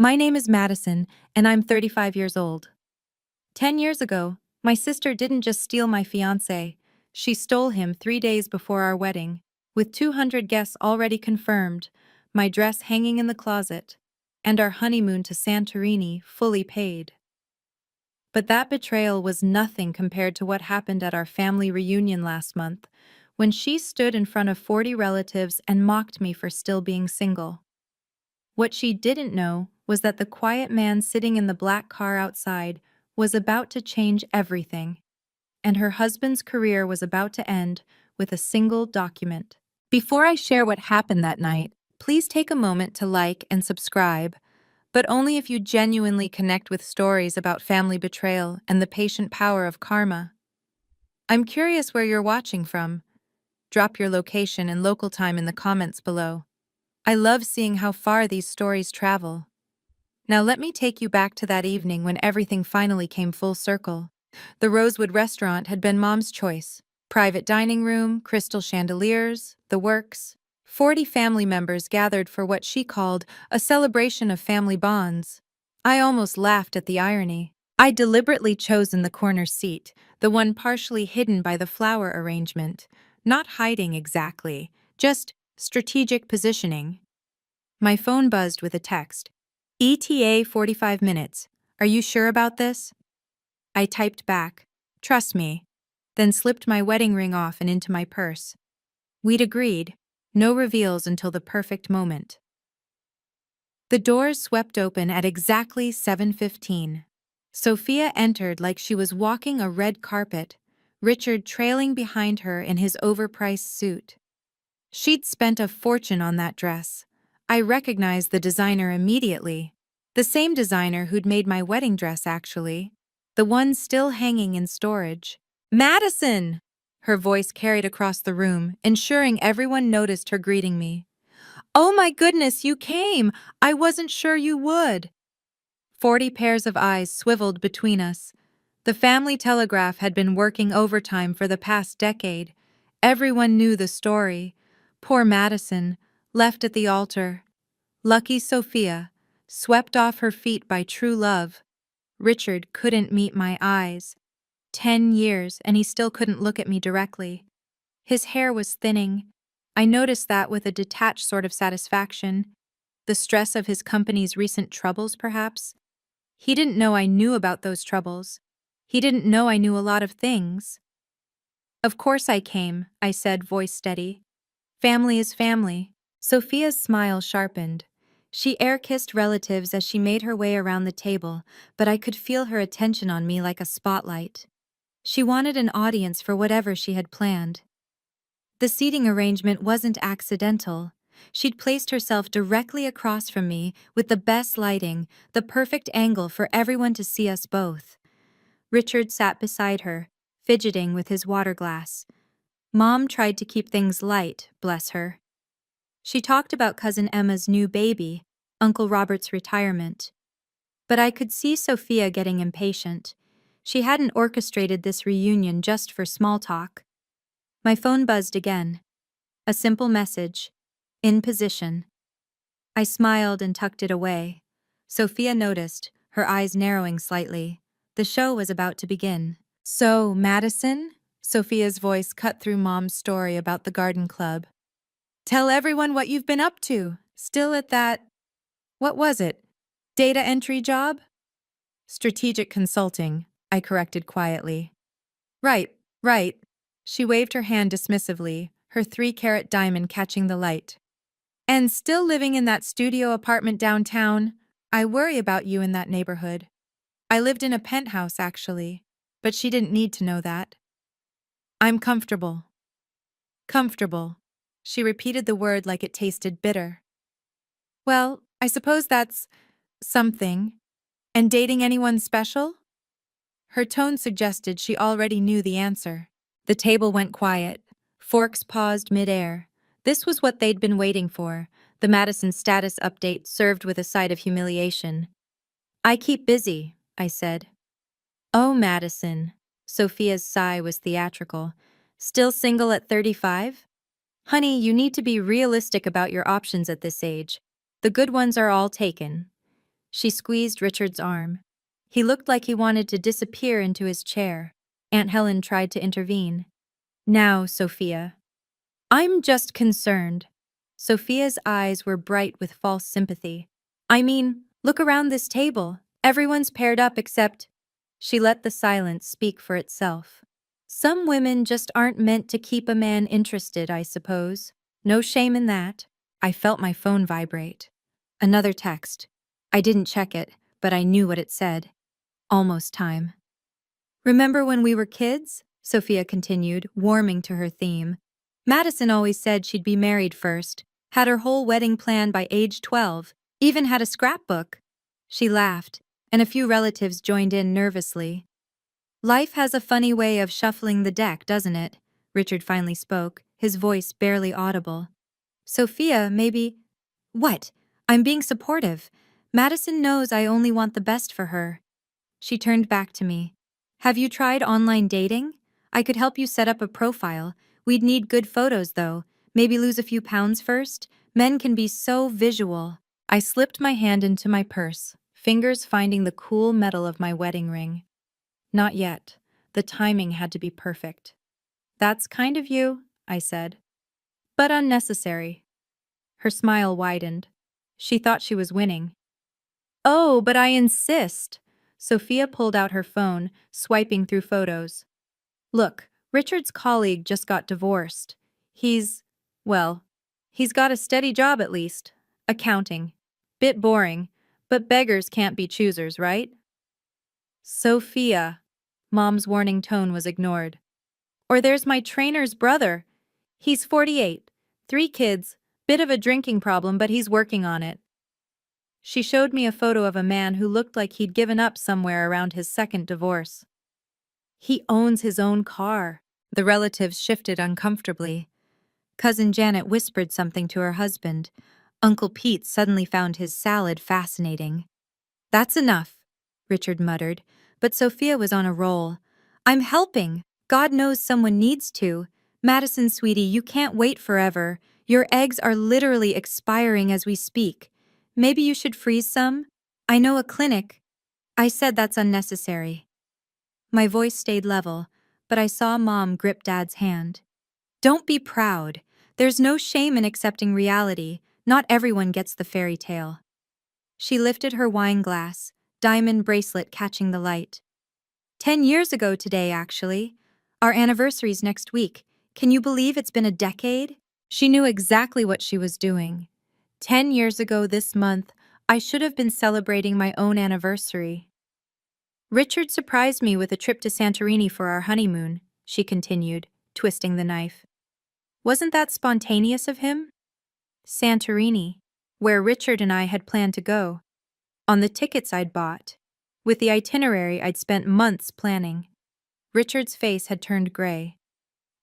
My name is Madison, and I'm 35 years old. 10 years ago, my sister didn't just steal my fiancé, she stole him 3 days before our wedding, with 200 guests already confirmed, my dress hanging in the closet, and our honeymoon to Santorini fully paid. But that betrayal was nothing compared to what happened at our family reunion last month, when she stood in front of 40 relatives and mocked me for still being single. What she didn't know was that the quiet man sitting in the black car outside was about to change everything, and her husband's career was about to end with a single document. Before I share what happened that night, please take a moment to like and subscribe, but only if you genuinely connect with stories about family betrayal and the patient power of karma. I'm curious where you're watching from. Drop your location and local time in the comments below. I love seeing how far these stories travel. Now let me take you back to that evening when everything finally came full circle. The Rosewood restaurant had been Mom's choice. Private dining room, crystal chandeliers, the works. 40 family members gathered for what she called a celebration of family bonds. I almost laughed at the irony. I'd deliberately chosen the corner seat, the one partially hidden by the flower arrangement. Not hiding exactly, just strategic positioning. My phone buzzed with a text. ETA 45 minutes. Are you sure about this? I typed back, trust me, then slipped my wedding ring off and into my purse. We'd agreed, no reveals until the perfect moment. The doors swept open at exactly 7:15. Sophia entered like she was walking a red carpet, Richard trailing behind her in his overpriced suit. She'd spent a fortune on that dress. I recognized the designer immediately. The same designer who'd made my wedding dress, actually. The one still hanging in storage. Madison! Her voice carried across the room, ensuring everyone noticed her greeting me. Oh my goodness, you came! I wasn't sure you would. 40 pairs of eyes swiveled between us. The family telegraph had been working overtime for the past decade. Everyone knew the story. Poor Madison, left at the altar. Lucky Sophia, swept off her feet by true love. Richard couldn't meet my eyes. 10 years, and he still couldn't look at me directly. His hair was thinning. I noticed that with a detached sort of satisfaction. The stress of his company's recent troubles, perhaps? He didn't know I knew about those troubles. He didn't know I knew a lot of things. Of course I came, I said, voice steady. Family is family. Sophia's smile sharpened. She air-kissed relatives as she made her way around the table, but I could feel her attention on me like a spotlight. She wanted an audience for whatever she had planned. The seating arrangement wasn't accidental. She'd placed herself directly across from me with the best lighting, the perfect angle for everyone to see us both. Richard sat beside her, fidgeting with his water glass. Mom tried to keep things light, bless her. She talked about Cousin Emma's new baby, Uncle Robert's retirement. But I could see Sophia getting impatient. She hadn't orchestrated this reunion just for small talk. My phone buzzed again. A simple message. In position. I smiled and tucked it away. Sophia noticed, her eyes narrowing slightly. The show was about to begin. So, Madison? Sophia's voice cut through Mom's story about the garden club. Tell everyone what you've been up to. Still at that, what was it? Data entry job? Strategic consulting, I corrected quietly. Right, right. She waved her hand dismissively, her 3-carat diamond catching the light. And still living in that studio apartment downtown? I worry about you in that neighborhood. I lived in a penthouse, actually, but she didn't need to know that. I'm comfortable. Comfortable. She repeated the word like it tasted bitter. Well, I suppose that's something. And dating anyone special? Her tone suggested she already knew the answer. The table went quiet. Forks paused midair. This was what they'd been waiting for. The Madison status update served with a side of humiliation. I keep busy, I said. Oh, Madison. Sophia's sigh was theatrical. Still single at 35? Honey, you need to be realistic about your options at this age. The good ones are all taken. She squeezed Richard's arm. He looked like he wanted to disappear into his chair. Aunt Helen tried to intervene. Now, Sophia. I'm just concerned. Sophia's eyes were bright with false sympathy. I mean, look around this table. Everyone's paired up except… She let the silence speak for itself. Some women just aren't meant to keep a man interested, I suppose. No shame in that. I felt my phone vibrate. Another text. I didn't check it, but I knew what it said. Almost time. Remember when we were kids? Sophia continued, warming to her theme. Madison always said she'd be married first, had her whole wedding planned by age 12, even had a scrapbook. She laughed, and a few relatives joined in nervously. Life has a funny way of shuffling the deck, doesn't it? Richard finally spoke, his voice barely audible. Sophia, maybe… What? I'm being supportive. Madison knows I only want the best for her. She turned back to me. Have you tried online dating? I could help you set up a profile. We'd need good photos, though. Maybe lose a few pounds first. Men can be so visual. I slipped my hand into my purse, fingers finding the cool metal of my wedding ring. Not yet. The timing had to be perfect. That's kind of you, I said. But unnecessary. Her smile widened. She thought she was winning. Oh, but I insist. Sophia pulled out her phone, swiping through photos. Look, Richard's colleague just got divorced. Well, he's got a steady job at least. Accounting. Bit boring, but beggars can't be choosers, right? Sophia. Mom's warning tone was ignored. Or there's my trainer's brother. He's 48, 3 kids, bit of a drinking problem, but he's working on it. She showed me a photo of a man who looked like he'd given up somewhere around his second divorce. He owns his own car. The relatives shifted uncomfortably. Cousin Janet whispered something to her husband. Uncle Pete suddenly found his salad fascinating. That's enough, Richard muttered, but Sophia was on a roll. I'm helping. God knows someone needs to. Madison, sweetie, you can't wait forever. Your eggs are literally expiring as we speak. Maybe you should freeze some? I know a clinic. I said that's unnecessary. My voice stayed level, but I saw Mom grip Dad's hand. Don't be proud. There's no shame in accepting reality. Not everyone gets the fairy tale. She lifted her wine glass, diamond bracelet catching the light. 10 years ago today, actually. Our anniversary's next week. Can you believe it's been a decade? She knew exactly what she was doing. 10 years ago this month, I should have been celebrating my own anniversary. Richard surprised me with a trip to Santorini for our honeymoon, she continued, twisting the knife. Wasn't that spontaneous of him? Santorini, where Richard and I had planned to go. On the tickets I'd bought. With the itinerary I'd spent months planning. Richard's face had turned gray.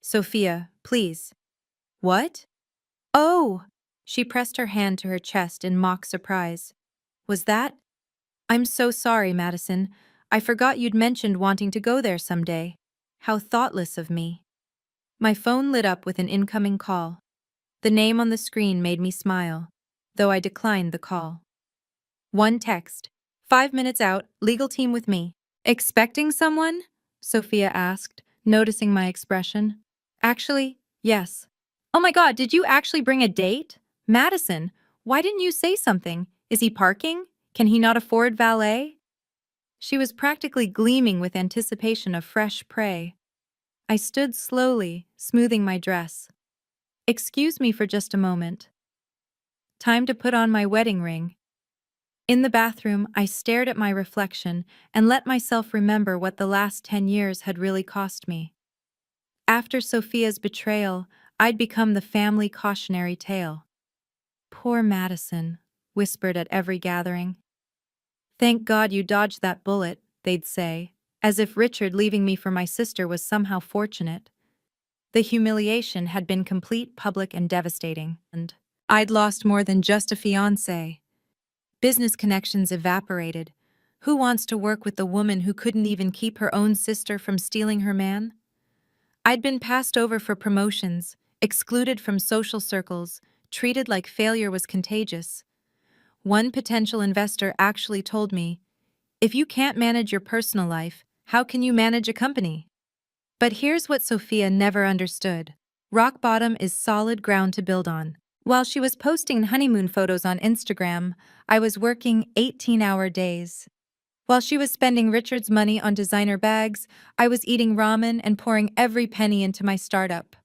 Sophia, please. What? Oh! She pressed her hand to her chest in mock surprise. Was that? I'm so sorry, Madison. I forgot you'd mentioned wanting to go there someday. How thoughtless of me. My phone lit up with an incoming call. The name on the screen made me smile, though I declined the call. One text. 5 minutes out, legal team with me. Expecting someone? Sophia asked, noticing my expression. Actually, yes. Oh my God, did you actually bring a date? Madison, why didn't you say something? Is he parking? Can he not afford valet? She was practically gleaming with anticipation of fresh prey. I stood slowly, smoothing my dress. Excuse me for just a moment. Time to put on my wedding ring. In the bathroom, I stared at my reflection and let myself remember what the last 10 years had really cost me. After Sophia's betrayal, I'd become the family cautionary tale. Poor Madison, whispered at every gathering. Thank God you dodged that bullet, they'd say, as if Richard leaving me for my sister was somehow fortunate. The humiliation had been complete, public, and devastating, and I'd lost more than just a fiancé. Business connections evaporated. Who wants to work with the woman who couldn't even keep her own sister from stealing her man? I'd been passed over for promotions, excluded from social circles, treated like failure was contagious. One potential investor actually told me, if you can't manage your personal life, how can you manage a company? But here's what Sophia never understood. Rock bottom is solid ground to build on. While she was posting honeymoon photos on Instagram, I was working 18-hour days. While she was spending Richard's money on designer bags, I was eating ramen and pouring every penny into my startup.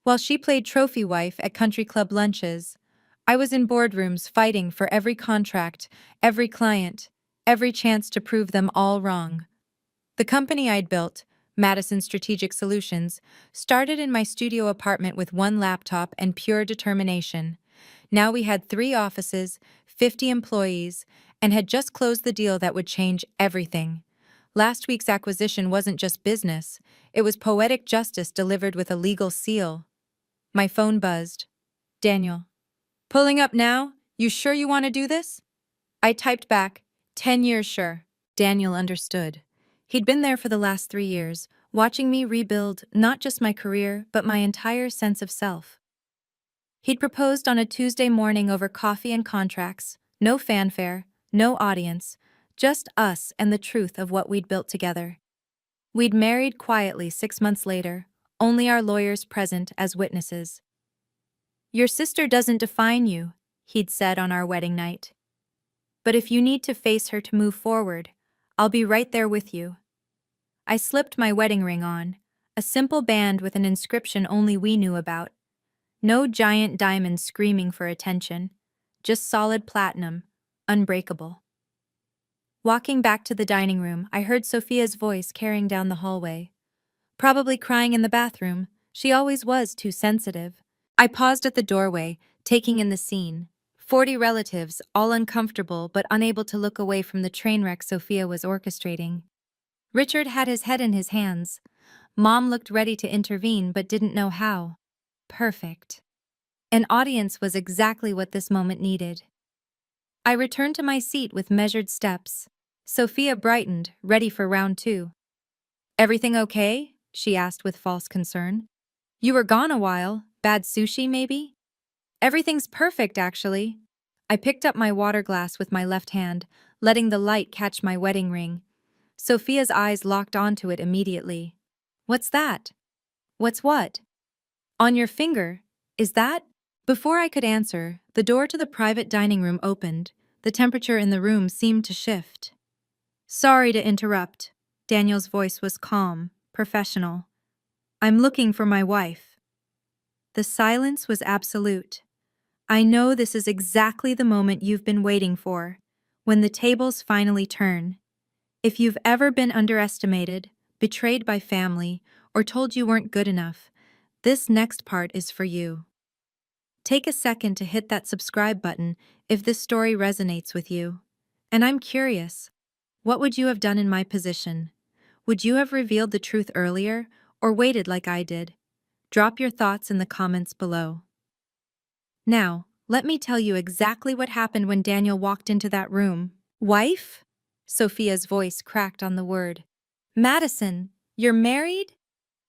While she played trophy wife at country club lunches, I was in boardrooms fighting for every contract, every client, every chance to prove them all wrong. The company I'd built, Madison Strategic Solutions, started in my studio apartment with one laptop and pure determination. Now we had 3 offices, 50 employees, and had just closed the deal that would change everything. Last week's acquisition wasn't just business, it was poetic justice delivered with a legal seal. My phone buzzed. Daniel. Pulling up now? You sure you want to do this? I typed back, 10 years sure. Daniel understood. He'd been there for the last 3 years, watching me rebuild not just my career, but my entire sense of self. He'd proposed on a Tuesday morning over coffee and contracts, no fanfare, no audience, just us and the truth of what we'd built together. We'd married quietly 6 months later, only our lawyers present as witnesses. Your sister doesn't define you, he'd said on our wedding night. But if you need to face her to move forward, I'll be right there with you. I slipped my wedding ring on, a simple band with an inscription only we knew about. No giant diamond screaming for attention, just solid platinum, unbreakable. Walking back to the dining room, I heard Sophia's voice carrying down the hallway. Probably crying in the bathroom, she always was too sensitive. I paused at the doorway, taking in the scene. 40 relatives, all uncomfortable but unable to look away from the train wreck Sophia was orchestrating. Richard had his head in his hands. Mom looked ready to intervene but didn't know how. Perfect. An audience was exactly what this moment needed. I returned to my seat with measured steps. Sophia brightened, ready for round 2. Everything okay? She asked with false concern. You were gone a while. Bad sushi, maybe? Everything's perfect, actually. I picked up my water glass with my left hand, letting the light catch my wedding ring. Sophia's eyes locked onto it immediately. What's that? What's what? On your finger. Is that? Before I could answer, the door to the private dining room opened. The temperature in the room seemed to shift. Sorry to interrupt. Daniel's voice was calm, professional. I'm looking for my wife. The silence was absolute. I know this is exactly the moment you've been waiting for, when the tables finally turn. If you've ever been underestimated, betrayed by family, or told you weren't good enough, this next part is for you. Take a second to hit that subscribe button if this story resonates with you. And I'm curious, what would you have done in my position? Would you have revealed the truth earlier, or waited like I did? Drop your thoughts in the comments below. Now, let me tell you exactly what happened when Daniel walked into that room. Wife? Sophia's voice cracked on the word. Madison, you're married?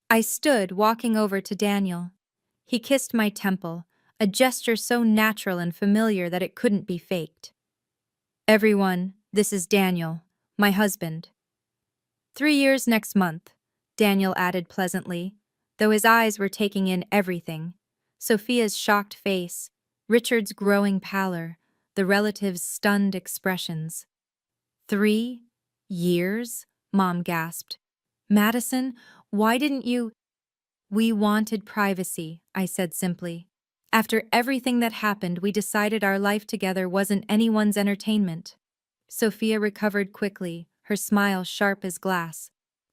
I stood, walking over to Daniel. He kissed my temple, a gesture so natural and familiar that it couldn't be faked. Everyone, this is Daniel, my husband. 3 years next month, Daniel added pleasantly, though his eyes were taking in everything. Sophia's shocked face, Richard's growing pallor, the relatives' stunned expressions. 3 years? Mom gasped. Madison, why didn't you? We wanted privacy, I said simply. After everything that happened, we decided our life together wasn't anyone's entertainment. Sophia recovered quickly, her smile sharp as glass.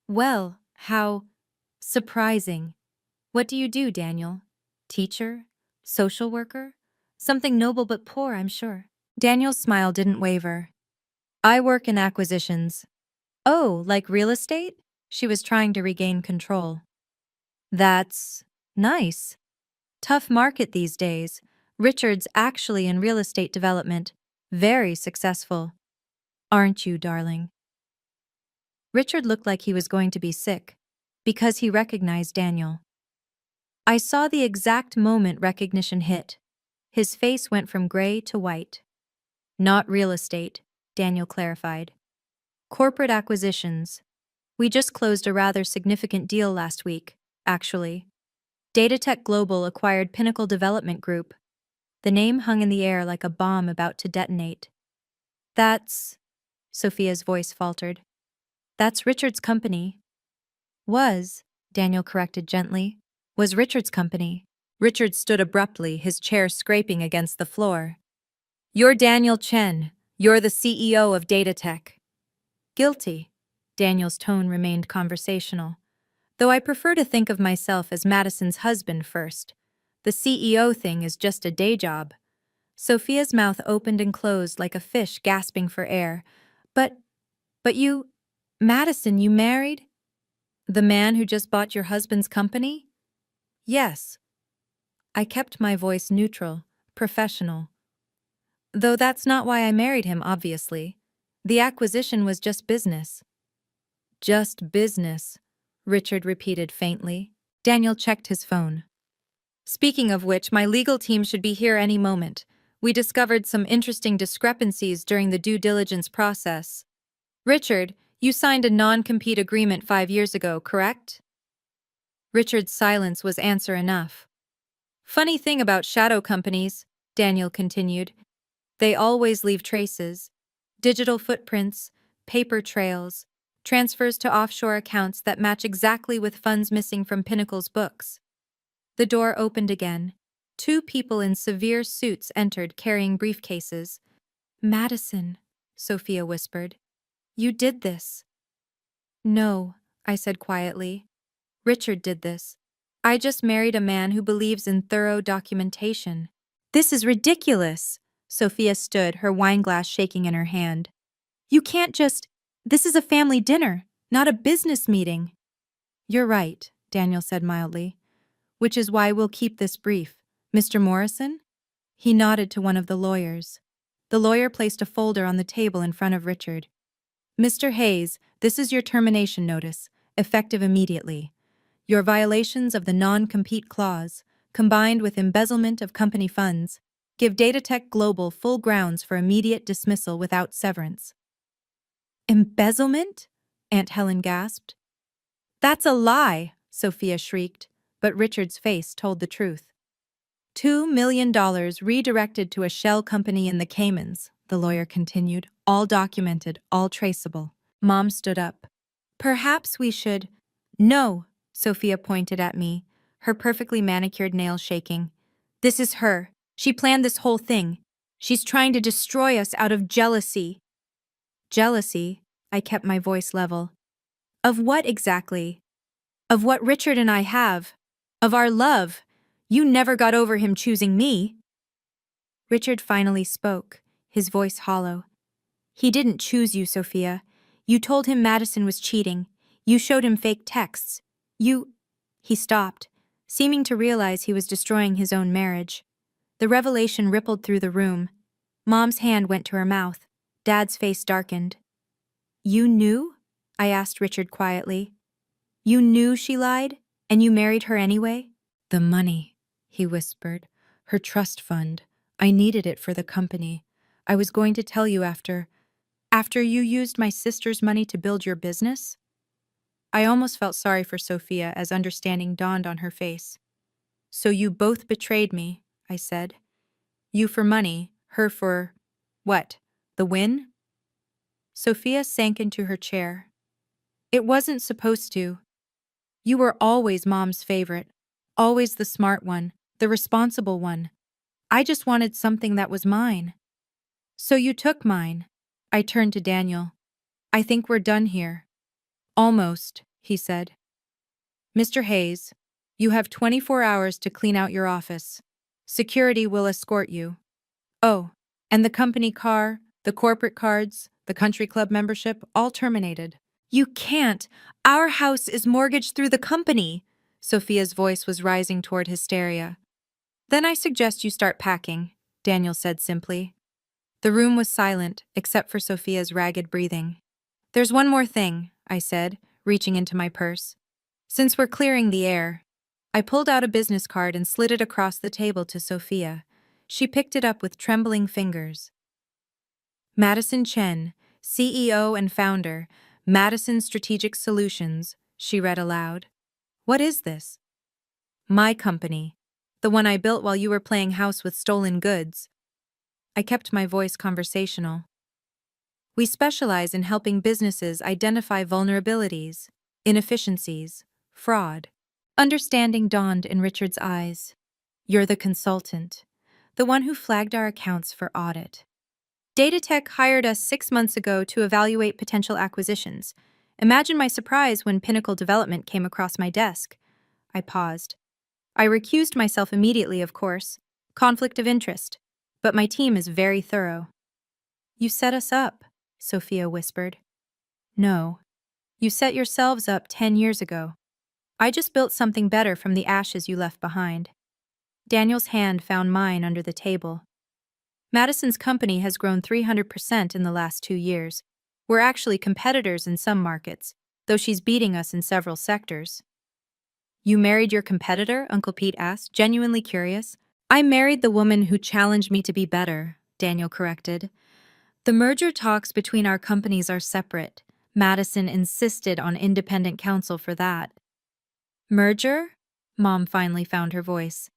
Well, how surprising. What do you do, Daniel? Teacher? Social worker? Something noble but poor, I'm sure. Daniel's smile didn't waver. I work in acquisitions. Oh, like real estate? She was trying to regain control. That's nice. Tough market these days. Richard's actually in real estate development. Very successful. Aren't you, darling? Richard looked like he was going to be sick, because he recognized Daniel. I saw the exact moment recognition hit. His face went from gray to white. Not real estate, Daniel clarified. Corporate acquisitions. We just closed a rather significant deal last week, actually. Datatech Global acquired Pinnacle Development Group. The name hung in the air like a bomb about to detonate. That's... Sophia's voice faltered. That's Richard's company. Was, Daniel corrected gently. Was Richard's company. Richard stood abruptly, his chair scraping against the floor. You're Daniel Chen. You're the CEO of Datatech. Guilty. Daniel's tone remained conversational. Though I prefer to think of myself as Madison's husband first. The CEO thing is just a day job. Sophia's mouth opened and closed like a fish gasping for air. But you... Madison, you married? The man who just bought your husband's company? Yes. I kept my voice neutral, professional. Though that's not why I married him, obviously. The acquisition was just business. Just business, Richard repeated faintly. Daniel checked his phone. Speaking of which, my legal team should be here any moment. We discovered some interesting discrepancies during the due diligence process. Richard, you signed a non-compete agreement 5 years ago, correct? Richard's silence was answer enough. Funny thing about shadow companies, Daniel continued. They always leave traces. Digital footprints, paper trails, transfers to offshore accounts that match exactly with funds missing from Pinnacle's books. The door opened again. 2 people in severe suits entered carrying briefcases. Madison, Sophia whispered. You did this. No, I said quietly. Richard did this. I just married a man who believes in thorough documentation. This is ridiculous. Sophia stood, her wineglass shaking in her hand. You can't just... This is a family dinner, not a business meeting. You're right, Daniel said mildly. Which is why we'll keep this brief. Mr. Morrison? He nodded to one of the lawyers. The lawyer placed a folder on the table in front of Richard. Mr. Hayes, this is your termination notice, effective immediately. Your violations of the non-compete clause, combined with embezzlement of company funds, give Datatech Global full grounds for immediate dismissal without severance. Embezzlement? Aunt Helen gasped. That's a lie, Sophia shrieked, but Richard's face told the truth. $2 million redirected to a shell company in the Caymans, the lawyer continued, all documented, all traceable. Mom stood up. Perhaps we should... No, Sophia pointed at me, her perfectly manicured nails shaking. This is her. She planned this whole thing. She's trying to destroy us out of jealousy. Jealousy? I kept my voice level. Of what exactly? Of what Richard and I have. Of our love. You never got over him choosing me. Richard finally spoke, his voice hollow. He didn't choose you, Sophia. You told him Madison was cheating. You showed him fake texts. He stopped, seeming to realize he was destroying his own marriage. The revelation rippled through the room. Mom's hand went to her mouth. Dad's face darkened. You knew? I asked Richard quietly. You knew she lied, and you married her anyway? The money, he whispered. Her trust fund. I needed it for the company. I was going to tell you after you used my sister's money to build your business? I almost felt sorry for Sophia as understanding dawned on her face. So you both betrayed me, I said. You for money, her for... what? The win? Sophia sank into her chair. It wasn't supposed to. You were always Mom's favorite, always the smart one, the responsible one. I just wanted something that was mine. So you took mine. I turned to Daniel. I think we're done here. Almost, he said. Mr. Hayes, you have 24 hours to clean out your office. Security will escort you. Oh, and the company car, the corporate cards, the country club membership, all terminated. You can't. Our house is mortgaged through the company. Sophia's voice was rising toward hysteria. Then I suggest you start packing, Daniel said simply. The room was silent, except for Sophia's ragged breathing. There's one more thing, I said, reaching into my purse. Since we're clearing the air. I pulled out a business card and slid it across the table to Sophia. She picked it up with trembling fingers. Madison Chen, CEO and founder, Madison Strategic Solutions, she read aloud. What is this? My company. The one I built while you were playing house with stolen goods. I kept my voice conversational. We specialize in helping businesses identify vulnerabilities, inefficiencies, fraud. Understanding dawned in Richard's eyes. You're the consultant, the one who flagged our accounts for audit. Datatech hired us 6 months ago to evaluate potential acquisitions. Imagine my surprise when Pinnacle Development came across my desk. I paused. I recused myself immediately, of course. Conflict of interest. But my team is very thorough. You set us up, Sophia whispered. No. You set yourselves up 10 years ago. I just built something better from the ashes you left behind. Daniel's hand found mine under the table. Madison's company has grown 300% in the last 2 years. We're actually competitors in some markets, though she's beating us in several sectors. You married your competitor? Uncle Pete asked, genuinely curious. I married the woman who challenged me to be better, Daniel corrected. The merger talks between our companies are separate. Madison insisted on independent counsel for that. Merger? Mom finally found her voice.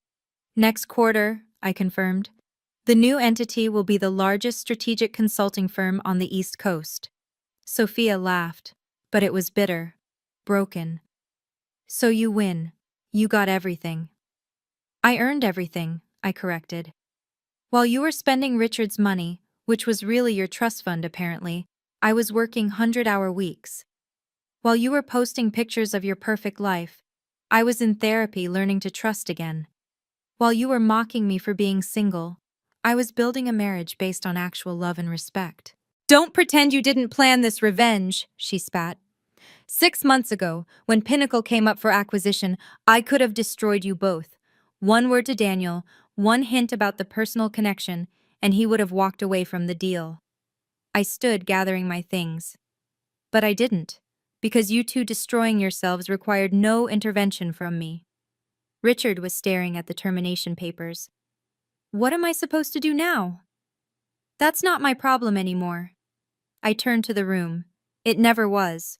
Next quarter, I confirmed. The new entity will be the largest strategic consulting firm on the East Coast. Sophia laughed, but it was bitter, broken. So you win. You got everything. I earned everything, I corrected. While you were spending Richard's money, which was really your trust fund apparently, I was working 100-hour weeks. While you were posting pictures of your perfect life, I was in therapy learning to trust again. While you were mocking me for being single, I was building a marriage based on actual love and respect. Don't pretend you didn't plan this revenge, she spat. 6 months ago, when Pinnacle came up for acquisition, I could have destroyed you both. One word to Daniel, one hint about the personal connection, and he would have walked away from the deal. I stood gathering my things. But I didn't, because you two destroying yourselves required no intervention from me. Richard was staring at the termination papers. What am I supposed to do now? That's not my problem anymore. I turned to the room. It never was.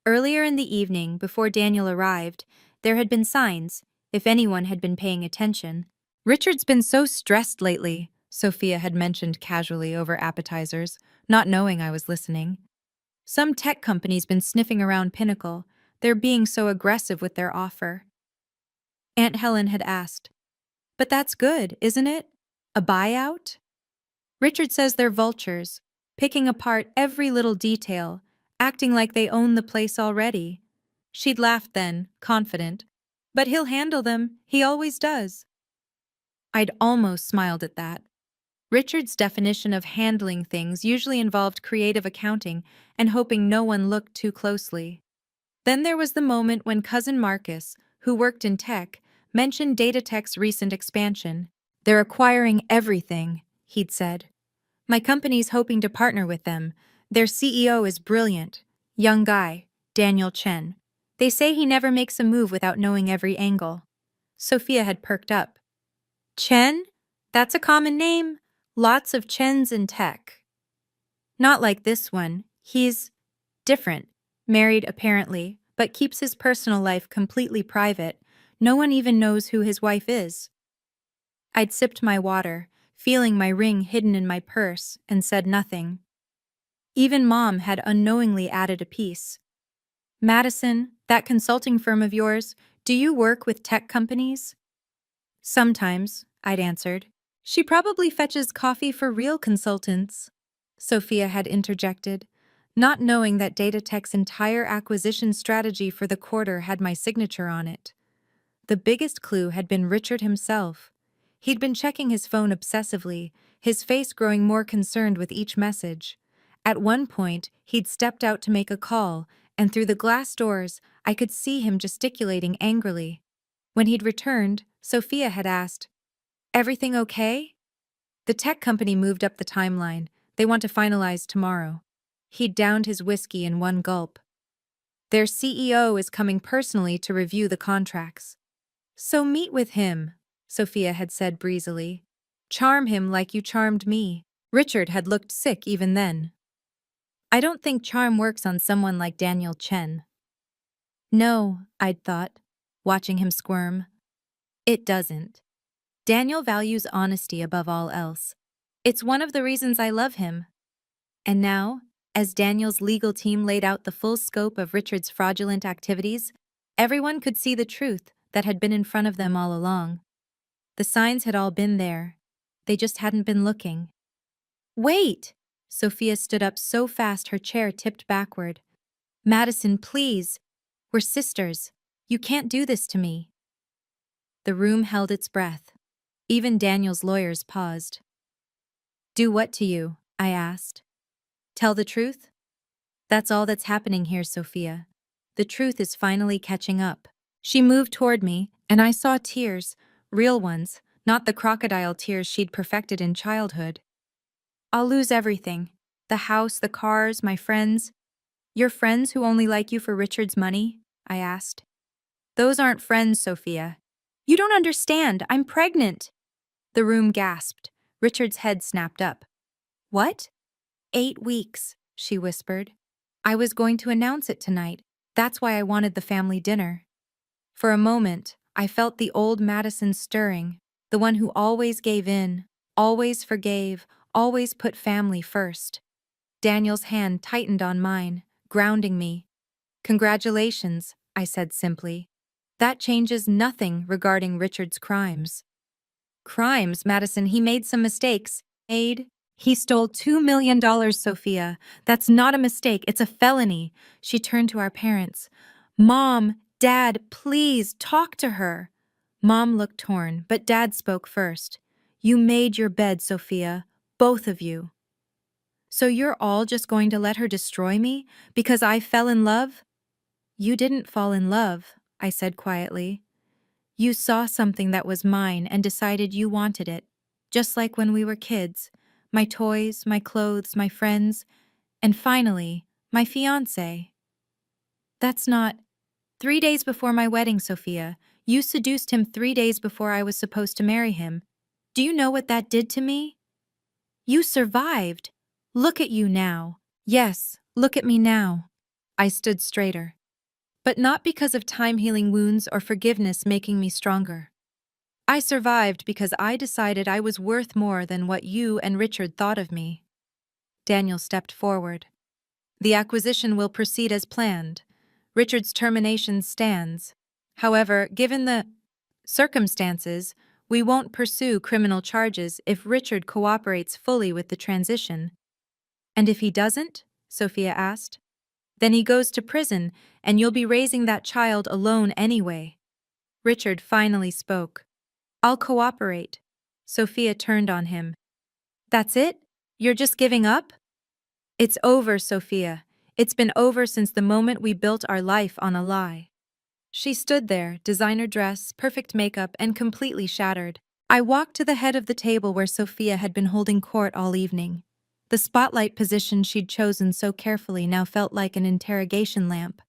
Earlier in the evening, before Daniel arrived, there had been signs, if anyone had been paying attention. Richard's been so stressed lately, Sophia had mentioned casually over appetizers, not knowing I was listening. Some tech company's been sniffing around Pinnacle. They're being so aggressive with their offer. Aunt Helen had asked, but that's good, isn't it? A buyout? Richard says they're vultures, picking apart every little detail, acting like they own the place already. She'd laughed then, confident. But he'll handle them, he always does. I'd almost smiled at that. Richard's definition of handling things usually involved creative accounting and hoping no one looked too closely. Then there was the moment when Cousin Marcus, who worked in tech, mentioned Datatech's recent expansion. They're acquiring everything, he'd said. My company's hoping to partner with them. Their CEO is brilliant. Young guy, Daniel Chen. They say he never makes a move without knowing every angle. Sophia had perked up. Chen? That's a common name. Lots of Chens in tech. Not like this one. He's different. Married, apparently, but keeps his personal life completely private. No one even knows who his wife is. I'd sipped my water, feeling my ring hidden in my purse, and said nothing. Even Mom had unknowingly added a piece. Madison, that consulting firm of yours, do you work with tech companies? Sometimes, I'd answered. She probably fetches coffee for real consultants, Sophia had interjected, not knowing that Datatech's entire acquisition strategy for the quarter had my signature on it. The biggest clue had been Richard himself. He'd been checking his phone obsessively, his face growing more concerned with each message. At one point, he'd stepped out to make a call, and through the glass doors, I could see him gesticulating angrily. When he'd returned, Sophia had asked, "Everything okay?" The tech company moved up the timeline. They want to finalize tomorrow. He'd downed his whiskey in one gulp. Their CEO is coming personally to review the contracts. So meet with him, Sophia had said breezily. Charm him like you charmed me. Richard had looked sick even then. I don't think charm works on someone like Daniel Chen. No, I'd thought, watching him squirm. It doesn't. Daniel values honesty above all else. It's one of the reasons I love him. And now, as Daniel's legal team laid out the full scope of Richard's fraudulent activities, everyone could see the truth that had been in front of them all along. The signs had all been there. They just hadn't been looking. Wait! Sophia stood up so fast her chair tipped backward. Madison, please. We're sisters. You can't do this to me. The room held its breath. Even Daniel's lawyers paused. Do what to you? I asked. Tell the truth? That's all that's happening here, Sophia. The truth is finally catching up. She moved toward me, and I saw tears, real ones, not the crocodile tears she'd perfected in childhood. I'll lose everything. The house, the cars, my friends. Your friends who only like you for Richard's money? I asked. Those aren't friends, Sophia. You don't understand. I'm pregnant. The room gasped. Richard's head snapped up. What? 8 weeks, she whispered. I was going to announce it tonight. That's why I wanted the family dinner. For a moment, I felt the old Madison stirring, the one who always gave in, always forgave, always put family first. Daniel's hand tightened on mine, grounding me. Congratulations, I said simply. That changes nothing regarding Richard's crimes. Crimes, Madison, he made some mistakes. He stole $2 million, Sophia. That's not a mistake, it's a felony. She turned to our parents. Mom, Dad, please, talk to her. Mom looked torn, but Dad spoke first. You made your bed, Sophia. Both of you. So you're all just going to let her destroy me because I fell in love? You didn't fall in love, I said quietly. You saw something that was mine and decided you wanted it, just like when we were kids. My toys, my clothes, my friends, and finally, my fiancé. That's not... 3 days before my wedding, Sophia, you seduced him 3 days before I was supposed to marry him. Do you know what that did to me? You survived. Look at you now. Yes, look at me now. I stood straighter. But not because of time healing wounds or forgiveness making me stronger. I survived because I decided I was worth more than what you and Richard thought of me. Daniel stepped forward. The acquisition will proceed as planned. Richard's termination stands. However, given the circumstances, we won't pursue criminal charges if Richard cooperates fully with the transition. And if he doesn't? Sophia asked. Then he goes to prison, and you'll be raising that child alone anyway. Richard finally spoke. I'll cooperate. Sophia turned on him. That's it? You're just giving up? It's over, Sophia. It's been over since the moment we built our life on a lie. She stood there, designer dress, perfect makeup, and completely shattered. I walked to the head of the table where Sophia had been holding court all evening. The spotlight position she'd chosen so carefully now felt like an interrogation lamp.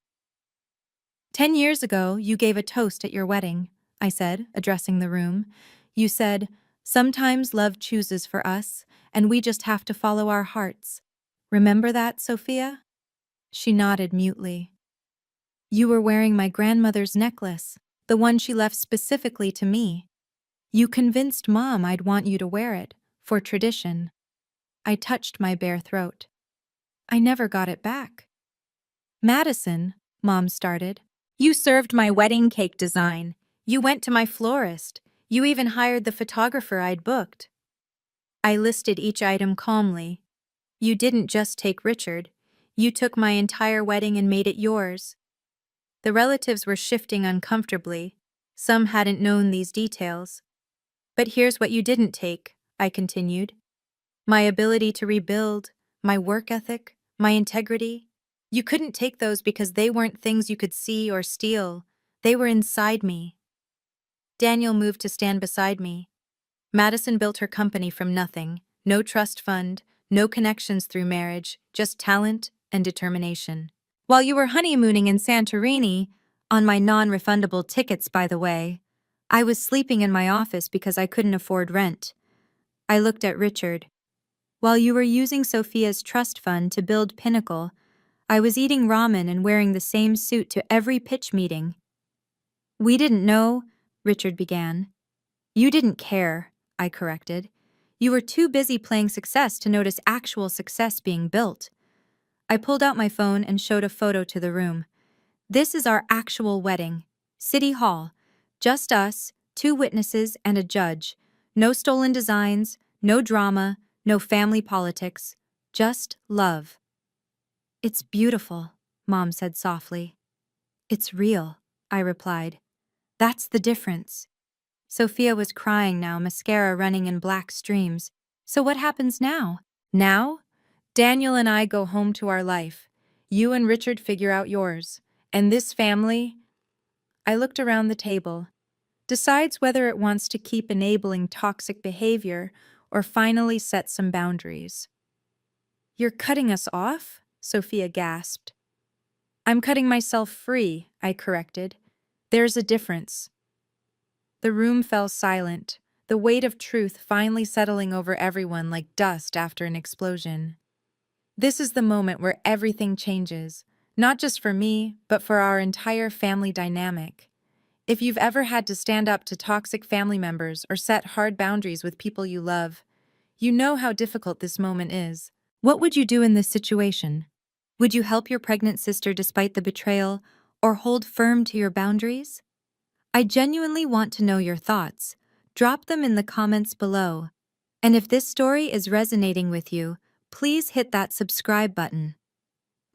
10 years ago, you gave a toast at your wedding, I said, addressing the room. You said, sometimes love chooses for us, and we just have to follow our hearts. Remember that, Sophia? She nodded mutely. You were wearing my grandmother's necklace, the one she left specifically to me. You convinced Mom I'd want you to wear it, for tradition. I touched my bare throat. I never got it back. Madison, Mom started. You served my wedding cake design. You went to my florist. You even hired the photographer I'd booked. I listed each item calmly. You didn't just take Richard. You took my entire wedding and made it yours. The relatives were shifting uncomfortably. Some hadn't known these details. But here's what you didn't take, I continued. My ability to rebuild, my work ethic, my integrity. You couldn't take those because they weren't things you could see or steal. They were inside me. Daniel moved to stand beside me. Madison built her company from nothing. No trust fund, no connections through marriage, just talent and determination. While you were honeymooning in Santorini, on my non-refundable tickets, by the way, I was sleeping in my office because I couldn't afford rent. I looked at Richard. While you were using Sophia's trust fund to build Pinnacle, I was eating ramen and wearing the same suit to every pitch meeting. We didn't know, Richard began. You didn't care, I corrected. You were too busy playing success to notice actual success being built. I pulled out my phone and showed a photo to the room. This is our actual wedding. City Hall. Just us, 2 witnesses, and a judge. No stolen designs, no drama, no family politics. Just love. It's beautiful, Mom said softly. It's real, I replied. That's the difference. Sophia was crying now, mascara running in black streams. So what happens now? Now? Daniel and I go home to our life. You and Richard figure out yours. And this family, I looked around the table, decides whether it wants to keep enabling toxic behavior or finally set some boundaries. You're cutting us off? Sophia gasped. I'm cutting myself free, I corrected. There's a difference. The room fell silent, the weight of truth finally settling over everyone like dust after an explosion. This is the moment where everything changes, not just for me, but for our entire family dynamic. If you've ever had to stand up to toxic family members or set hard boundaries with people you love, you know how difficult this moment is. What would you do in this situation? Would you help your pregnant sister despite the betrayal, or hold firm to your boundaries? I genuinely want to know your thoughts. Drop them in the comments below. And if this story is resonating with you, please hit that subscribe button.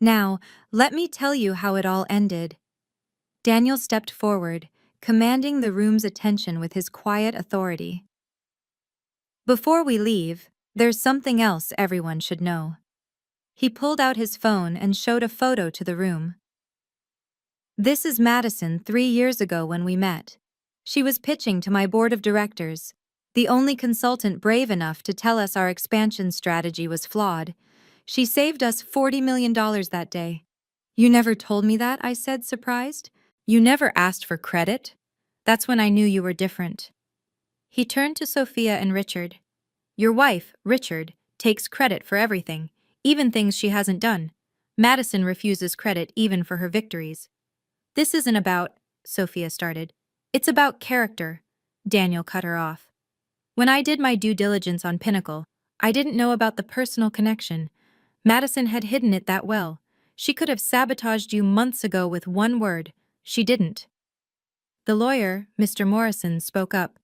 Now, let me tell you how it all ended. Daniel stepped forward, commanding the room's attention with his quiet authority. Before we leave, there's something else everyone should know. He pulled out his phone and showed a photo to the room. This is Madison 3 years ago when we met. She was pitching to my board of directors, the only consultant brave enough to tell us our expansion strategy was flawed. She saved us $40 million that day. You never told me that, I said, surprised. You never asked for credit. That's when I knew you were different. He turned to Sophia and Richard. Your wife, Richard, takes credit for everything, even things she hasn't done. Madison refuses credit even for her victories. This isn't about, Sophia started. It's about character. Daniel cut her off. When I did my due diligence on Pinnacle, I didn't know about the personal connection. Madison had hidden it that well. She could have sabotaged you months ago with one word. She didn't. The lawyer, Mr. Morrison, spoke up.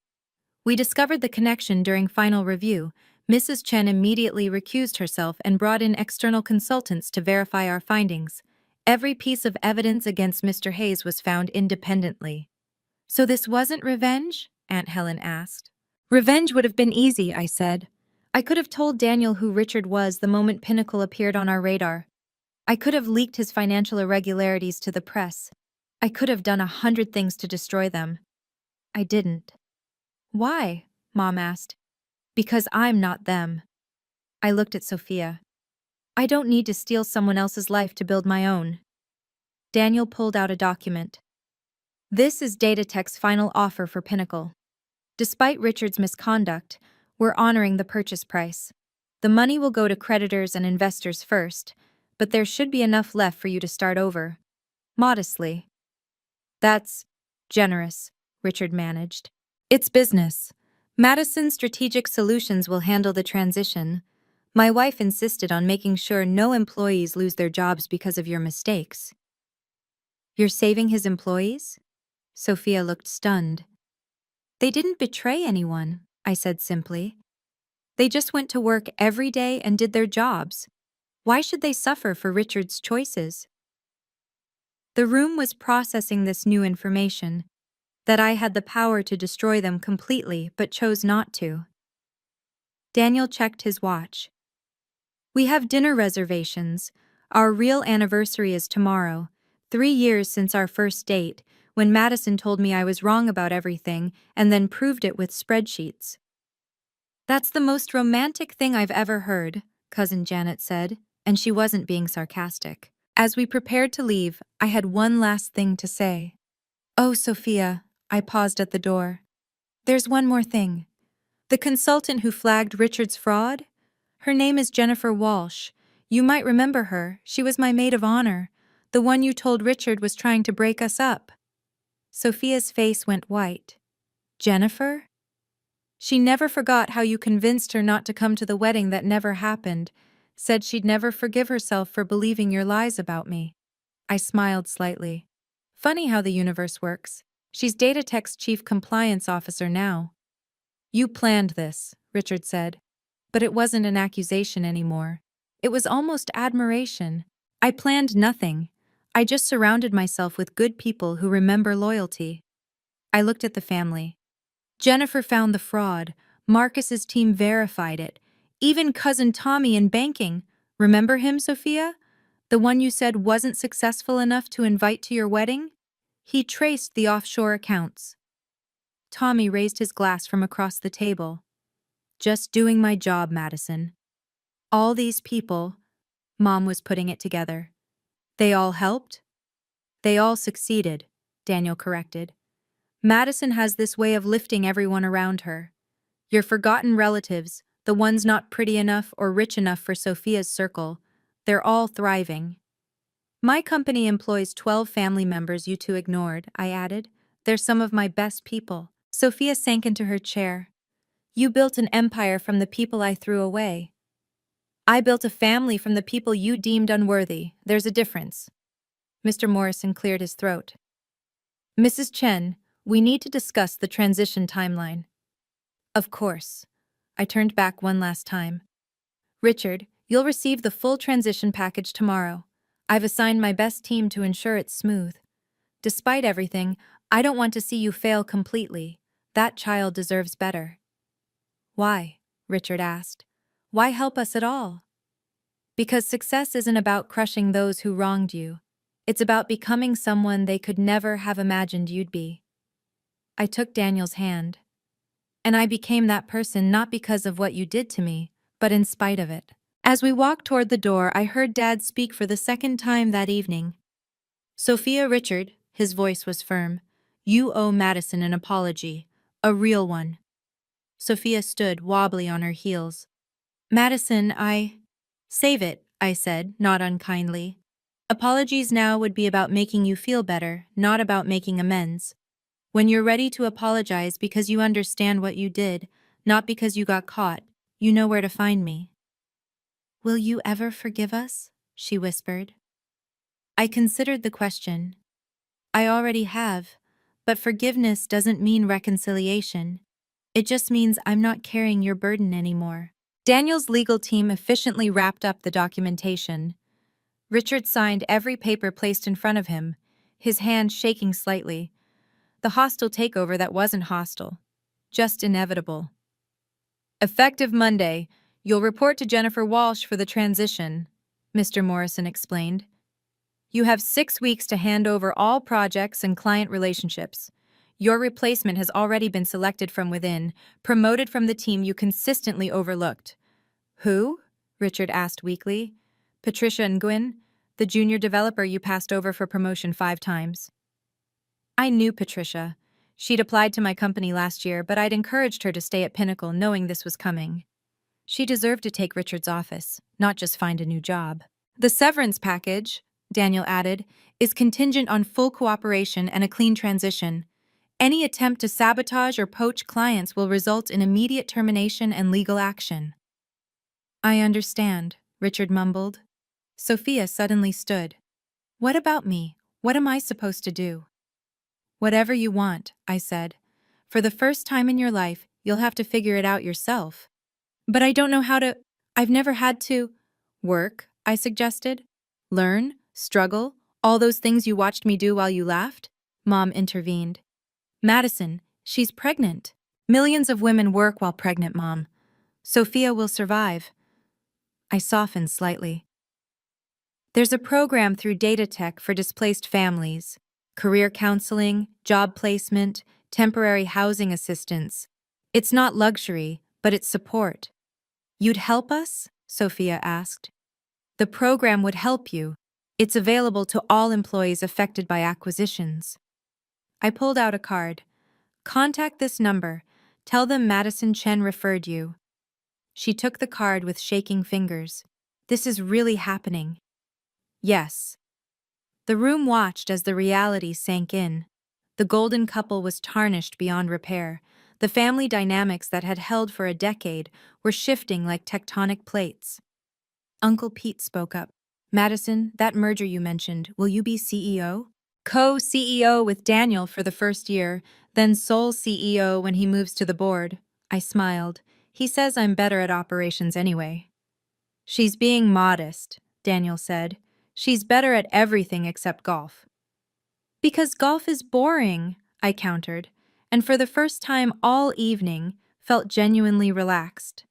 We discovered the connection during final review. Mrs. Chen immediately recused herself and brought in external consultants to verify our findings. Every piece of evidence against Mr. Hayes was found independently. So this wasn't revenge? Aunt Helen asked. Revenge would have been easy, I said. I could have told Daniel who Richard was the moment Pinnacle appeared on our radar. I could have leaked his financial irregularities to the press. I could have done 100 things to destroy them. I didn't. Why? Mom asked. Because I'm not them. I looked at Sophia. I don't need to steal someone else's life to build my own. Daniel pulled out a document. This is Datatech's final offer for Pinnacle. Despite Richard's misconduct, we're honoring the purchase price. The money will go to creditors and investors first, but there should be enough left for you to start over. Modestly. That's generous, Richard managed. It's business. Madison Strategic Solutions will handle the transition. My wife insisted on making sure no employees lose their jobs because of your mistakes. You're saving his employees? Sophia looked stunned. They didn't betray anyone, I said simply. They just went to work every day and did their jobs. Why should they suffer for Richard's choices? The room was processing this new information, that I had the power to destroy them completely but chose not to. Daniel checked his watch. We have dinner reservations. Our real anniversary is tomorrow, 3 years since our first date, when Madison told me I was wrong about everything and then proved it with spreadsheets. That's the most romantic thing I've ever heard, Cousin Janet said, and she wasn't being sarcastic. As we prepared to leave, I had one last thing to say. Oh, Sophia, I paused at the door. There's one more thing. The consultant who flagged Richard's fraud? Her name is Jennifer Walsh. You might remember her. She was my maid of honor, the one you told Richard was trying to break us up. Sophia's face went white. Jennifer? She never forgot how you convinced her not to come to the wedding that never happened, said she'd never forgive herself for believing your lies about me. I smiled slightly. Funny how the universe works. She's Datatech's chief compliance officer now. You planned this, Richard said. But it wasn't an accusation anymore. It was almost admiration. I planned nothing. I just surrounded myself with good people who remember loyalty. I looked at the family. Jennifer found the fraud. Marcus's team verified it. Even cousin Tommy in banking. Remember him, Sophia? The one you said wasn't successful enough to invite to your wedding? He traced the offshore accounts. Tommy raised his glass from across the table. Just doing my job, Madison. All these people, Mom was putting it together. They all helped? They all succeeded, Daniel corrected. Madison has this way of lifting everyone around her. Your forgotten relatives, the ones not pretty enough or rich enough for Sophia's circle, they're all thriving. My company employs 12 family members you two ignored, I added. They're some of my best people. Sophia sank into her chair. You built an empire from the people I threw away. I built a family from the people you deemed unworthy. There's a difference. Mr. Morrison cleared his throat. Mrs. Chen, we need to discuss the transition timeline. Of course. I turned back one last time. Richard, you'll receive the full transition package tomorrow. I've assigned my best team to ensure it's smooth. Despite everything, I don't want to see you fail completely. That child deserves better. Why? Richard asked. Why help us at all? Because success isn't about crushing those who wronged you. It's about becoming someone they could never have imagined you'd be. I took Daniel's hand. And I became that person not because of what you did to me, but in spite of it. As we walked toward the door, I heard Dad speak for the second time that evening. Sophia, Richard, his voice was firm, you owe Madison an apology, a real one. Sophia stood wobbly on her heels. Madison, Save it, I said, not unkindly. Apologies now would be about making you feel better, not about making amends. When you're ready to apologize because you understand what you did, not because you got caught, you know where to find me. Will you ever forgive us? She whispered. I considered the question. I already have, but forgiveness doesn't mean reconciliation. It just means I'm not carrying your burden anymore. Daniel's legal team efficiently wrapped up the documentation. Richard signed every paper placed in front of him, his hand shaking slightly. The hostile takeover that wasn't hostile, just inevitable. Effective Monday, you'll report to Jennifer Walsh for the transition, Mr. Morrison explained. You have 6 weeks to hand over all projects and client relationships. Your replacement has already been selected from within, promoted from the team you consistently overlooked. Who? Richard asked weakly. Patricia Nguyen, the junior developer you passed over for promotion 5 times. I knew Patricia. She'd applied to my company last year, but I'd encouraged her to stay at Pinnacle knowing this was coming. She deserved to take Richard's office, not just find a new job. The severance package, Daniel added, is contingent on full cooperation and a clean transition. Any attempt to sabotage or poach clients will result in immediate termination and legal action. I understand, Richard mumbled. Sophia suddenly stood. What about me? What am I supposed to do? Whatever you want, I said. For the first time in your life, you'll have to figure it out yourself. But I don't know how to. I've never had to. Work, I suggested. Learn, struggle, all those things you watched me do while you laughed? Mom intervened. Madison, she's pregnant. Millions of women work while pregnant, Mom. Sophia will survive. I softened slightly. There's a program through Datatech for displaced families. Career counseling, job placement, temporary housing assistance. It's not luxury, but it's support. You'd help us? Sophia asked. The program would help you. It's available to all employees affected by acquisitions. I pulled out a card. Contact this number. Tell them Madison Chen referred you. She took the card with shaking fingers. This is really happening. Yes. The room watched as the reality sank in. The golden couple was tarnished beyond repair. The family dynamics that had held for a decade were shifting like tectonic plates. Uncle Pete spoke up. Madison, that merger you mentioned, will you be CEO? Co-CEO with Daniel for the first year, then sole CEO when he moves to the board. I smiled. He says I'm better at operations anyway. She's being modest, Daniel said. She's better at everything except golf. Because golf is boring, I countered, and for the first time all evening, felt genuinely relaxed.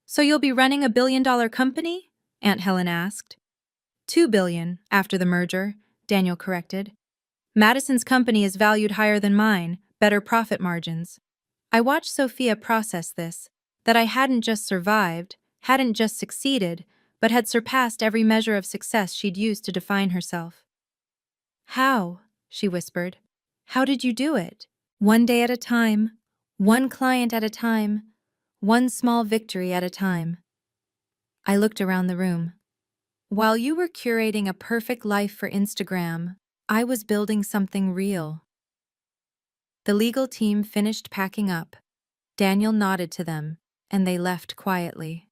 So you'll be running a billion-dollar company? Aunt Helen asked. 2 billion, after the merger, Daniel corrected. Madison's company is valued higher than mine, better profit margins. I watched Sophia process this, that I hadn't just survived, hadn't just succeeded, but had surpassed every measure of success she'd used to define herself. How? She whispered. How did you do it? One day at a time, one client at a time, one small victory at a time. I looked around the room. While you were curating a perfect life for Instagram, I was building something real. The legal team finished packing up. Daniel nodded to them, and they left quietly.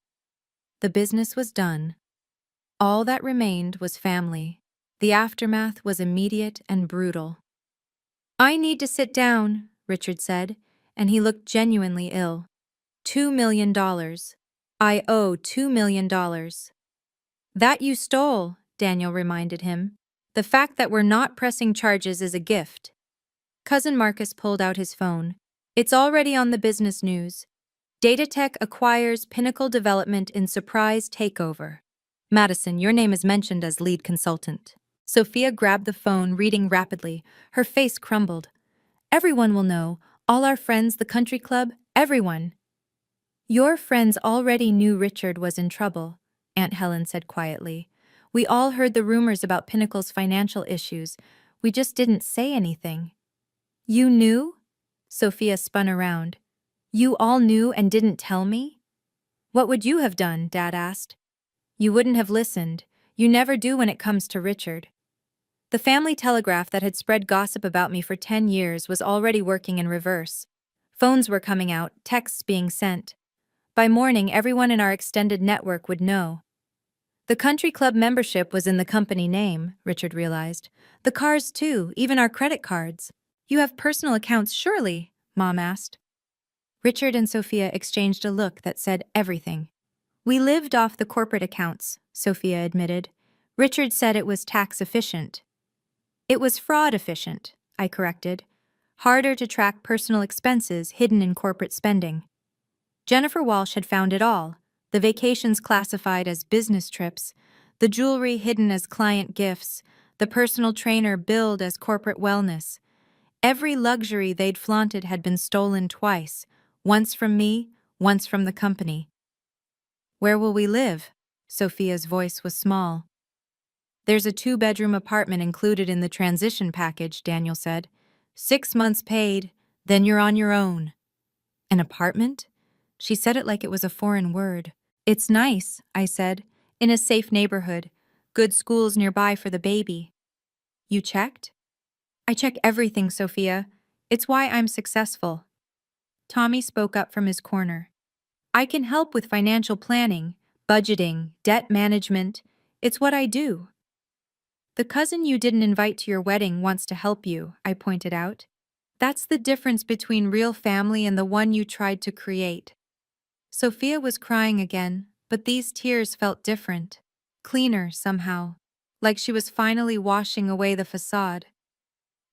The business was done. All that remained was family. The aftermath was immediate and brutal. I need to sit down, Richard said, and he looked genuinely ill. $2 million. I owe $2 million. That you stole, Daniel reminded him. The fact that we're not pressing charges is a gift. Cousin Marcus pulled out his phone. It's already on the business news. Datatech acquires Pinnacle Development in surprise takeover. Madison, your name is mentioned as lead consultant. Sophia grabbed the phone, reading rapidly. Her face crumbled. Everyone will know. All our friends, the country club, everyone. Your friends already knew Richard was in trouble, Aunt Helen said quietly. We all heard the rumors about Pinnacle's financial issues. We just didn't say anything. You knew? Sophia spun around. You all knew and didn't tell me? What would you have done? Dad asked. You wouldn't have listened. You never do when it comes to Richard. The family telegraph that had spread gossip about me for 10 years was already working in reverse. Phones were coming out, texts being sent. By morning, everyone in our extended network would know. The country club membership was in the company name, Richard realized. The cars too, even our credit cards. You have personal accounts, surely? Mom asked. Richard and Sophia exchanged a look that said everything. We lived off the corporate accounts, Sophia admitted. Richard said it was tax efficient. It was fraud efficient, I corrected. Harder to track personal expenses hidden in corporate spending. Jennifer Walsh had found it all, the vacations classified as business trips, the jewelry hidden as client gifts, the personal trainer billed as corporate wellness. Every luxury they'd flaunted had been stolen twice, once from me, once from the company. Where will we live? Sophia's voice was small. There's a 2-bedroom apartment included in the transition package, Daniel said. 6 months paid, then you're on your own. An apartment? She said it like it was a foreign word. It's nice, I said, in a safe neighborhood. Good schools nearby for the baby. You checked? I check everything, Sophia. It's why I'm successful. Tommy spoke up from his corner. I can help with financial planning, budgeting, debt management. It's what I do. The cousin you didn't invite to your wedding wants to help you, I pointed out. That's the difference between real family and the one you tried to create. Sophia was crying again, but these tears felt different, cleaner somehow, like she was finally washing away the facade.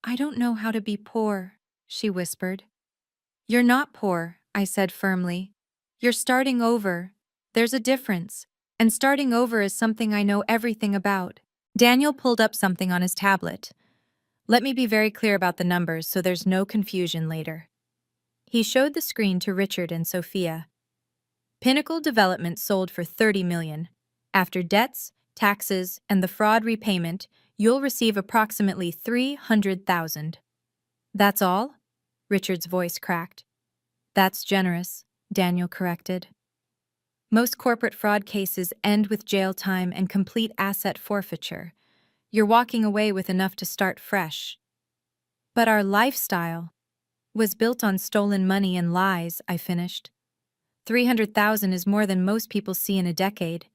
I don't know how to be poor, she whispered. You're not poor, I said firmly. You're starting over. There's a difference, and starting over is something I know everything about. Daniel pulled up something on his tablet. Let me be very clear about the numbers so there's no confusion later. He showed the screen to Richard and Sophia. Pinnacle Development sold for $30 million. After debts, taxes, and the fraud repayment, you'll receive approximately $300,000. That's all? Richard's voice cracked. That's generous, Daniel corrected. Most corporate fraud cases end with jail time and complete asset forfeiture. You're walking away with enough to start fresh. But our lifestyle was built on stolen money and lies, I finished. 300,000 is more than most people see in a decade.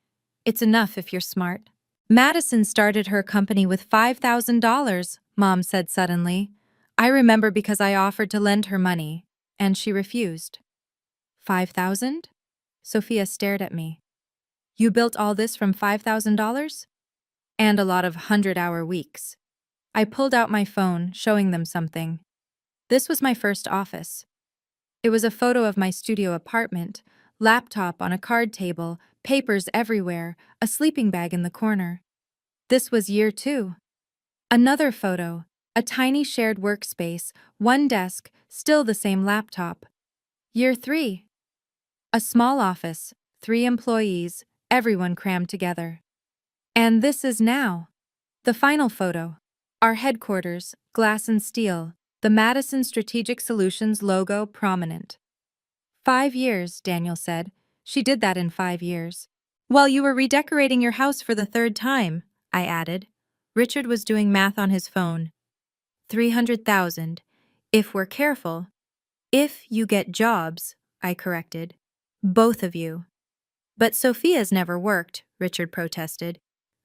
It's enough if you're smart. Madison started her company with $5,000, Mom said suddenly. I remember because I offered to lend her money, and she refused. 5,000? Sophia stared at me. You built all this from $5,000? And a lot of 100-hour weeks. I pulled out my phone, showing them something. This was my first office. It was a photo of my studio apartment, laptop on a card table, papers everywhere, a sleeping bag in the corner. This was year 2. Another photo, a tiny shared workspace, one desk, still the same laptop. Year 3. A small office, 3 employees, everyone crammed together. And this is now. The final photo. Our headquarters, glass and steel, the Madison Strategic Solutions logo prominent. 5 years, Daniel said. She did that in 5 years. While you were redecorating your house for the 3rd time, I added. Richard was doing math on his phone. 300,000. If we're careful. If you get jobs, I corrected. Both of you. But Sophia's never worked, Richard protested.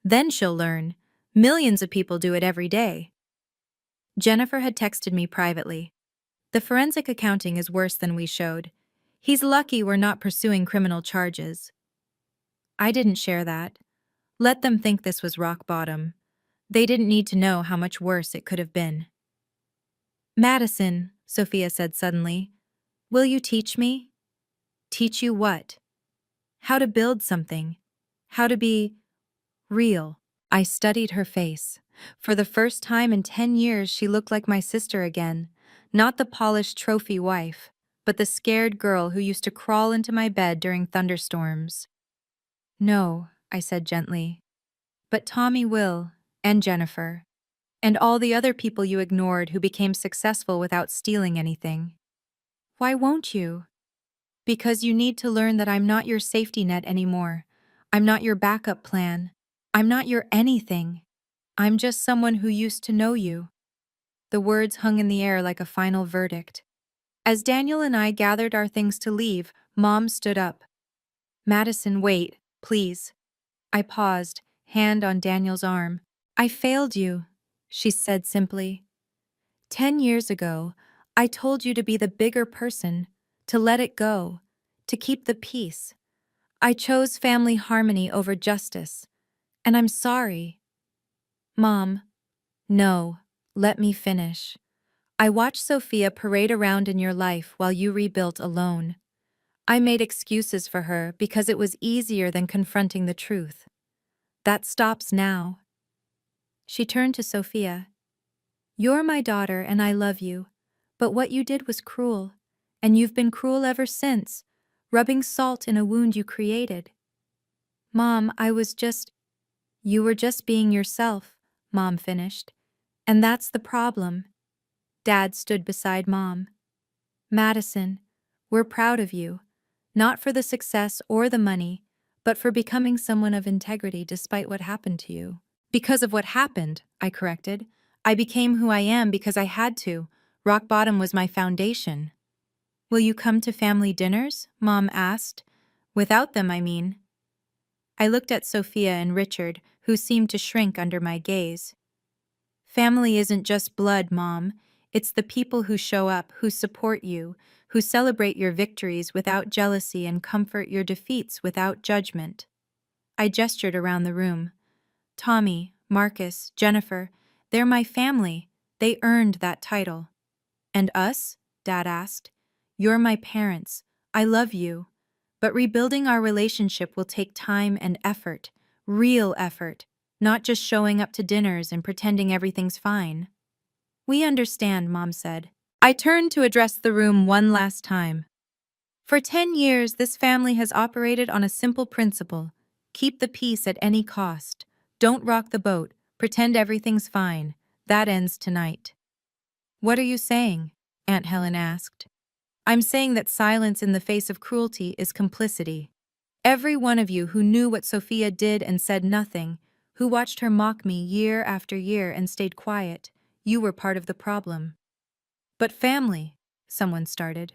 Then she'll learn. Millions of people do it every day. Jennifer had texted me privately. The forensic accounting is worse than we showed. He's lucky we're not pursuing criminal charges. I didn't share that. Let them think this was rock bottom. They didn't need to know how much worse it could have been. Madison, Sophia said suddenly, will you teach me? Teach you what? How to build something. How to be real. I studied her face. For the first time in 10 years, she looked like my sister again. Not the polished trophy wife, but the scared girl who used to crawl into my bed during thunderstorms. No, I said gently. But Tommy will, and Jennifer, and all the other people you ignored who became successful without stealing anything. Why won't you? Because you need to learn that I'm not your safety net anymore. I'm not your backup plan. I'm not your anything. I'm just someone who used to know you. The words hung in the air like a final verdict. As Daniel and I gathered our things to leave, Mom stood up. Madison, wait, please. I paused, hand on Daniel's arm. I failed you, she said simply. 10 years ago, I told you to be the bigger person, to let it go, to keep the peace. I chose family harmony over justice, and I'm sorry. Mom, no, let me finish. I watched Sophia parade around in your life while you rebuilt alone. I made excuses for her because it was easier than confronting the truth. That stops now. She turned to Sophia. You're my daughter and I love you, but what you did was cruel, and you've been cruel ever since, rubbing salt in a wound you created. Mom, You were just being yourself, Mom finished. And that's the problem. Dad stood beside Mom. Madison, we're proud of you, not for the success or the money, but for becoming someone of integrity despite what happened to you. Because of what happened, I corrected. I became who I am because I had to. Rock bottom was my foundation. Will you come to family dinners? Mom asked. Without them, I mean. I looked at Sophia and Richard, who seemed to shrink under my gaze. Family isn't just blood, Mom. It's the people who show up, who support you, who celebrate your victories without jealousy and comfort your defeats without judgment. I gestured around the room. Tommy, Marcus, Jennifer, they're my family. They earned that title. And us? Dad asked. You're my parents. I love you. But rebuilding our relationship will take time and effort, real effort, not just showing up to dinners and pretending everything's fine. We understand, Mom said. I turned to address the room one last time. For 10 years, this family has operated on a simple principle. Keep the peace at any cost. Don't rock the boat. Pretend everything's fine. That ends tonight. What are you saying? Aunt Helen asked. I'm saying that silence in the face of cruelty is complicity. Every one of you who knew what Sophia did and said nothing, who watched her mock me year after year and stayed quiet, you were part of the problem. But family, someone started.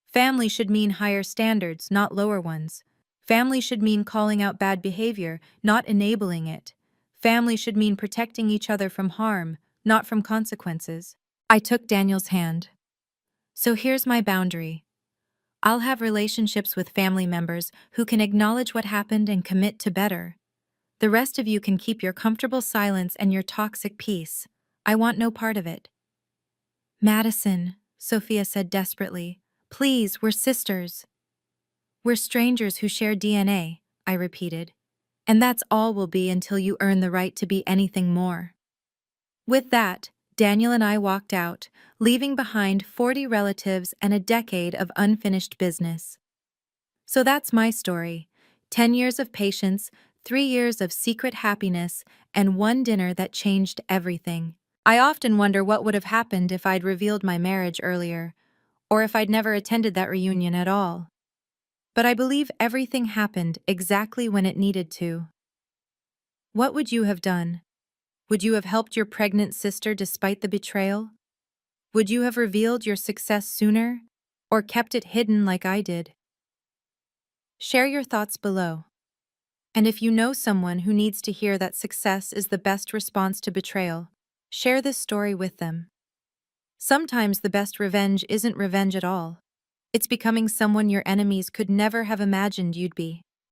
Family should mean higher standards, not lower ones. Family should mean calling out bad behavior, not enabling it. Family should mean protecting each other from harm, not from consequences. I took Daniel's hand. So here's my boundary. I'll have relationships with family members who can acknowledge what happened and commit to better. The rest of you can keep your comfortable silence and your toxic peace. I want no part of it. Madison, Sophia said desperately, please, we're sisters. We're strangers who share DNA, I repeated. And that's all we'll be until you earn the right to be anything more. With that, Daniel and I walked out, leaving behind 40 relatives and a decade of unfinished business. So that's my story. 10 years of patience, 3 years of secret happiness, and one dinner that changed everything. I often wonder what would have happened if I'd revealed my marriage earlier, or if I'd never attended that reunion at all. But I believe everything happened exactly when it needed to. What would you have done? Would you have helped your pregnant sister despite the betrayal? Would you have revealed your success sooner, or kept it hidden like I did? Share your thoughts below. And if you know someone who needs to hear that success is the best response to betrayal, share this story with them. Sometimes the best revenge isn't revenge at all. It's becoming someone your enemies could never have imagined you'd be.